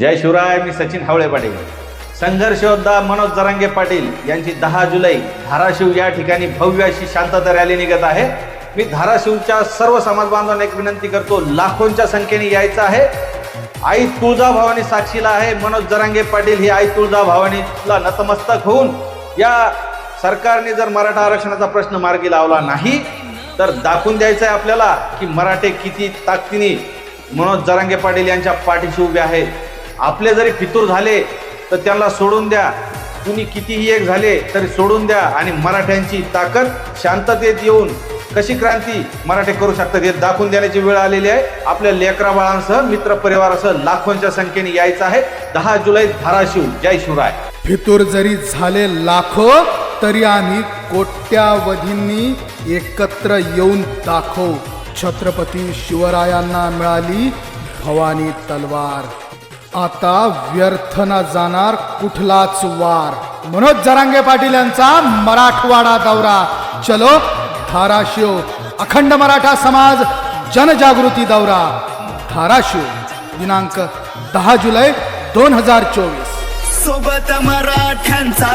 जय शिवराय. मी सचिन हावळे पाटील. संघर्ष योद्धा मनोज जरांगे पाटील यांची 10 जुलै धाराशिव या ठिकाणी भव्य अशी शांतता रॅली निघत आहे. मी धाराशिवच्या सर्व समाज बांधवांना एक विनंती करतो, लाखोंच्या संख्येने यायचं आहे. आई तुळजाभवानी साक्षीला आहे. मनोज जरांगे पाटील ही आई तुळजाभवानीला नतमस्तक होऊन या सरकारने जर मराठा आरक्षणाचा प्रश्न मार्गी लावला नाही तर दाखवून द्यायचं आहे आपल्याला की मराठे किती ताकदीने मनोज जरांगे पाटील यांच्या पाठीशी उभे आहेत. आपले जरी फितूर झाले तर त्यांना सोडून द्या, कुणी कितीही एक झाले तरी सोडून द्या आणि मराठ्यांची ताकद शांततेत येऊन कशी क्रांती मराठे करू शकतात हे दाखवून देण्याची वेळ आलेली आहे. आपल्या लेकरा बाळांसह मित्र परिवारासह लाखोंच्या संख्येने यायचं आहे. 10 जुलै धाराशिव. जय शिवराय. फितूर जरी झाले लाखो तरी आम्ही कोट्यावधींनी एकत्र येऊन दाखवू. छत्रपती शिवरायांना मिळाली भवानी तलवार, आता व्यर्थ न जाणार कुठलाच वार. मनोज जरांगे पाटील यांचा मराठवाडा दौरा. चलो धाराशिव. अखंड मराठा समाज जनजागृती दौरा धाराशिव. दिनांक 10 जुलै 2024. सोबत मराठ्यांचा